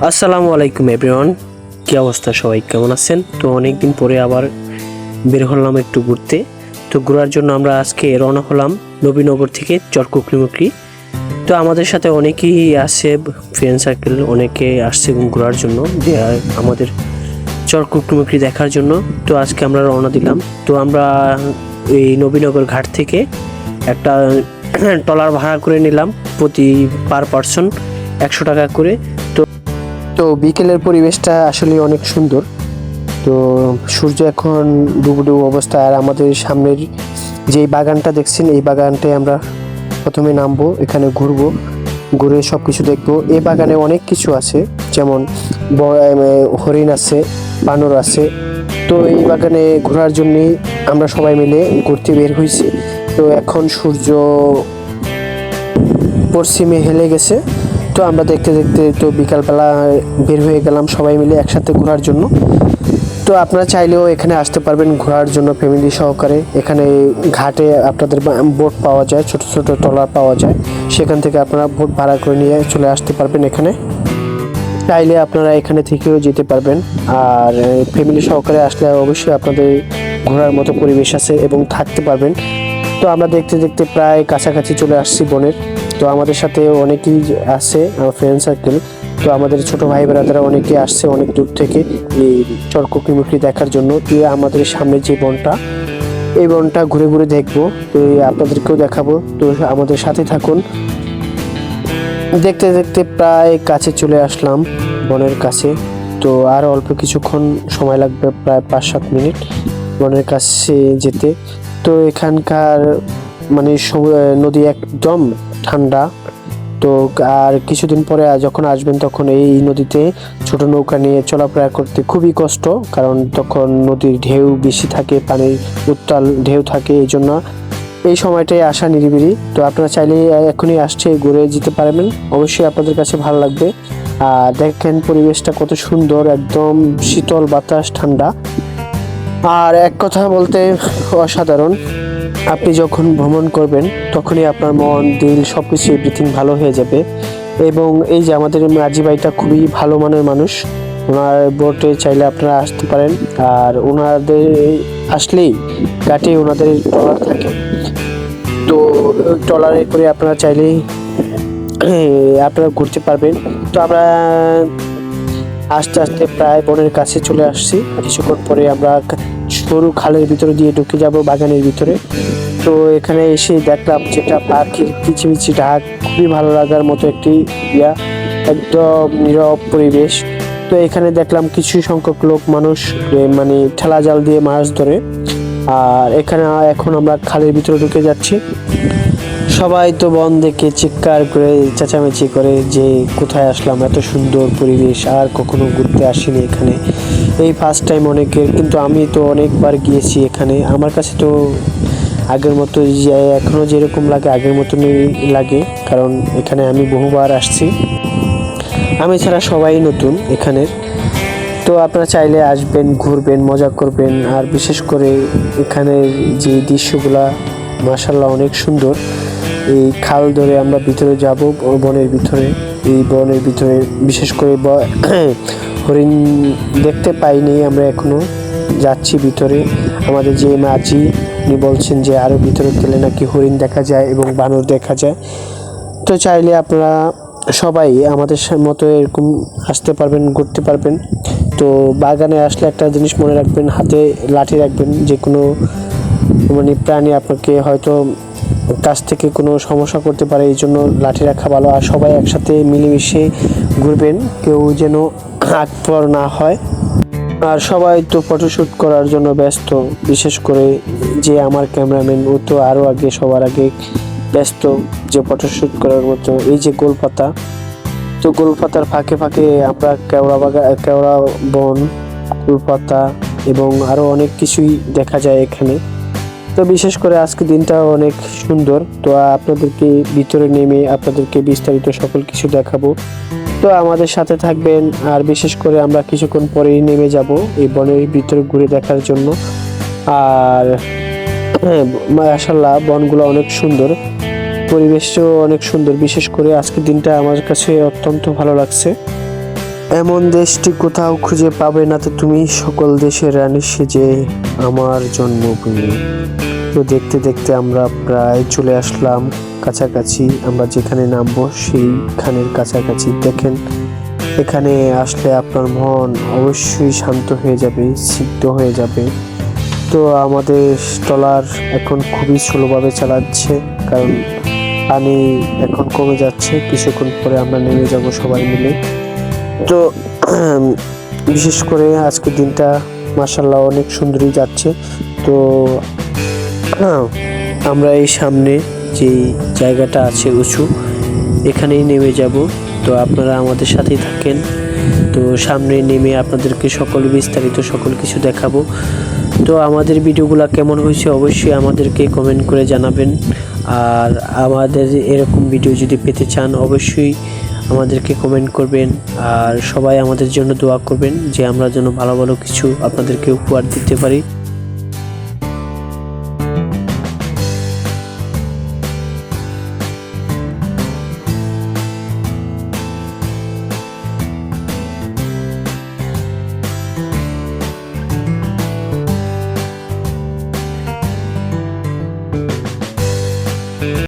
আসসালামু আলাইকুম এভরিওয়ান, কি অবস্থা? সবাই কেমন আছেন? তো অনেকদিন পরে আবার বের হলাম একটু ঘুরতে। তো ঘোরার জন্য আমরা আজকে রওনা হলাম নবীনগর থেকে চরকুকরিমুকরি। তো আমাদের সাথে অনেকেই আছে, ফ্রেন্ড সার্কেল অনেকে আসছে ঘোরার জন্য, আমাদের চরকুকরিমুকরি দেখার জন্য। তো আজকে আমরা রওনা দিলাম। তো আমরা এই নবীনগর ঘাট থেকে একটা ট্রলার ভাড়া করে নিলাম, প্রতি পার পারসন 100 টাকা করে। তো বিকেলের পরিবেশটা আসলে অনেক সুন্দর। তো সূর্য এখন ডুবুডুবু অবস্থা, আর আমাদের সামনের যে বাগানটা দেখছেন, এই বাগানটায় আমরা প্রথমে নামবো, এখানে ঘুরবো, ঘুরে সব কিছু দেখবো। এই বাগানে অনেক কিছু আছে, যেমন হরিণ আছে, বানর আছে। তো এই বাগানে ঘোরার জন্যই আমরা সবাই মিলে ঘুরতে বের হয়েছি। তো এখন সূর্য পশ্চিমে হেলে গেছে। তো আমরা দেখতে দেখতে তো বিকালবেলা বের হয়ে গেলাম সবাই মিলে একসাথে ঘোরার জন্য। তো আপনারা চাইলেও এখানে আসতে পারবেন ঘোরার জন্য ফ্যামিলি সহকারে। এখানে ঘাটে আপনাদের বোট পাওয়া যায়, ছোট ছোট ট্রলার পাওয়া যায়, সেখান থেকে আপনারা বোট ভাড়া করে নিয়ে চলে আসতে পারবেন। এখানে চাইলে আপনারা এখানে থেকেও যেতে পারবেন। আর ফ্যামিলি সহকারে আসলে অবশ্যই আপনাদের ঘোরার মতো পরিবেশ আছে এবং থাকতে পারবেন। তো আমরা দেখতে দেখতে প্রায় কাছাকাছি চলে আসছি বনের। তো আমাদের সাথে অনেকেই আছে, আমার ফ্রেন্ড সার্কেল। তো আমাদের ছোট ভাই বোনেরা অনেকে আসছে অনেক দূর থেকে এই চরকুকরিমুকরি দেখার জন্য। তো আমাদের সামনে যে বনটা, এই বনটা ঘুরে ঘুরে দেখবো, তো আপনাদেরকেও দেখাবো। তো আমাদের সাথে থাকুন। দেখতে দেখতে প্রায় কাছে চলে আসলাম, বনের কাছে। তো আর অল্প কিছুক্ষণ সময় লাগবে, প্রায় 5-7 মিনিট বনের কাছে যেতে। তো এখানকার মানে নদী একদম ঠান্ডা। তো আর কিছুদিন পরে যখন আসবেন তখন এই নদীতে ছোট নৌকা নিয়ে চলাফেরা করতে খুবই কষ্ট, কারণ তখন নদীর ঢেউ বেশি থাকে, পানির উত্তাল ঢেউ থাকে। এই জন্য এই সময়টায় আসা নিরিবিলি। তো আপনারা চাইলে এখনই আসছে ঘুরে যেতে পারবেন, অবশ্যই আপনাদের কাছে ভালো লাগবে। আর দেখেন পরিবেশটা কত সুন্দর, একদম শীতল বাতাস, ঠান্ডা। আর এক কথা বলতে অসাধারণ। আপনি যখন ভ্রমণ করবেন তখনই আপনার মন, দিল, সবকিছু এভরিথিং ভালো হয়ে যাবে। এবং এই যে আমাদের মাঝি ভাইটা খুবই ভালো মানের মানুষ, ওনার বোটে চাইলে আপনারা আসতে পারেন। আর ওনাদের আসলেই ঘাটে ওনাদের ট্রলার থাকে, তো ট্রলারে করে আপনারা চাইলেই আপনারা ঘুরতে পারবেন। তো আমরা আস্তে আস্তে প্রায় বনের কাছে চলে আসছি। কিছুক্ষণ পরে আমরা সরু খালের ভিতরে দিয়ে ঢুকে যাব বাগানের ভিতরে। তো এখানে এসে দেখলাম যেটা পাখির কিচিমিচি ডাক, খুবই ভালো লাগার মতো একটি একদম নীরব পরিবেশ। তো এখানে দেখলাম কিছু সংখ্যক লোক মানুষ মানে ঠেলা জাল দিয়ে মাছ ধরে। আর এখানে এখন আমরা খালের ভিতরে ঢুকে যাচ্ছি। সবাই তো বন দেখে চিৎকার করে চেঁচামেচি করে যে কোথায় আসলাম, এত সুন্দর পরিবেশ, আর কখনো ঘুরতে আসিনি এখানে, এই ফার্স্ট টাইম অনেকের। কিন্তু আমি তো অনেকবার গিয়েছি এখানে, আমার কাছে তো আগের মতো যে এখনও যেরকম লাগে আগের মতনই লাগে, কারণ এখানে আমি বহুবার আসছি। আমি ছাড়া সবাই নতুন এখানের। তো আপনারা চাইলে আসবেন, ঘুরবেন, মজা করবেন। আর বিশেষ করে এখানের যে দৃশ্যগুলা মাশাআল্লাহ অনেক সুন্দর। এই খাল ধরে আমরা ভিতরে যাব, বনের ভিতরে। এই বনের ভিতরে বিশেষ করে হরিণ দেখতে পাইনি আমরা এখনো, যাচ্ছি ভিতরে। আমাদের যে মাঝি উনি বলছেন যে আরও ভিতরে গেলে নাকি হরিণ দেখা যায় এবং বানর দেখা যায়। তো চাইলে আপনারা সবাই আমাদের মতো এরকম আসতে পারবেন, ঘুরতে পারবেন। তো বাগানে আসলে একটা জিনিস মনে রাখবেন, হাতে লাঠি রাখবেন। যে কোনো মানে প্রাণী আপনাকে হয়তো কাছ থেকে কোনো সমস্যা করতে পারে, এই জন্য লাঠি রাখা ভালো। আর সবাই একসাথে মিলেমিশে ঘুরবেন, কেউ যেন আকপর না হয়। আর সবাই তো ফটোশ্যুট করার জন্য ব্যস্ত, বিশেষ করে যে আমার ক্যামেরাম্যান, ও তো আরও আগে সবার আগে ব্যস্ত যে ফটোশ্যুট করার মতো। এই যে গোলপাতা, তো গোলপাতার ফাঁকে ফাঁকে আমরা কেওড়া বন, গোলপাতা এবং আরও অনেক কিছুই দেখা যায় এখানে। তো বিশেষ করে আজকে দিনটা অনেক সুন্দর। তো আপনাদেরকে ভিতরে নেমে আপনাদেরকে বিস্তারিত সকল কিছু দেখাবো। তো আমাদের সাথে থাকবেন। আর বিশেষ করে আমরা কিছুক্ষণ পরেই নেমে যাব এই বনের ভিতরে ঘুরে দেখার জন্য। আর মাশাআল্লাহ বনগুলো অনেক সুন্দর, পরিবেশও অনেক সুন্দর। বিশেষ করে আজকের দিনটা আমার কাছে অত্যন্ত ভালো লাগছে। এমন দেশটি কোথাও খুঁজে পাবে না তো তুমি, সকল দেশের রানী সেজে আমার জন্মভূমি। তো দেখতে দেখতে আমরা প্রায় চলে আসলাম কাছাকাছি। আমরা যেখানে নামবো সেইখানের কাছাকাছি। দেখেন, এখানে আসলে আপনার মন অবশ্যই শান্ত হয়ে যাবে, সিদ্ধ হয়ে যাবে। তো আমাদের ট্রলার এখন খুবই স্লোভাবে চালাচ্ছে, কারণ পানি এখন কমে যাচ্ছে। কিছুক্ষণ পরে আমরা নেমে যাব সবাই মিলে। তো বিশেষ করে আজকের দিনটা মাশাআল্লাহ অনেক সুন্দরই যাচ্ছে। তো আমরা এই সামনে যে জায়গাটা আছে উঁচু, এখানেই নেমে যাব। তো আপনারা আমাদের সাথেই থাকেন। তো সামনে নেমে আপনাদেরকে বিস্তারিত সকল কিছু দেখাবো। তো আমাদের ভিডিওগুলো কেমন হয়েছে অবশ্যই আমাদেরকে কমেন্ট করে জানাবেন। আর আমাদের এরকম ভিডিও যদি পেতে চান অবশ্যই আমাদেরকে কমেন্ট করবেন। আর সবাই আমাদের জন্য দোয়া করবেন যে আমরা যেন ভালো ভালো কিছু আপনাদেরকে উপহার দিতে পারি।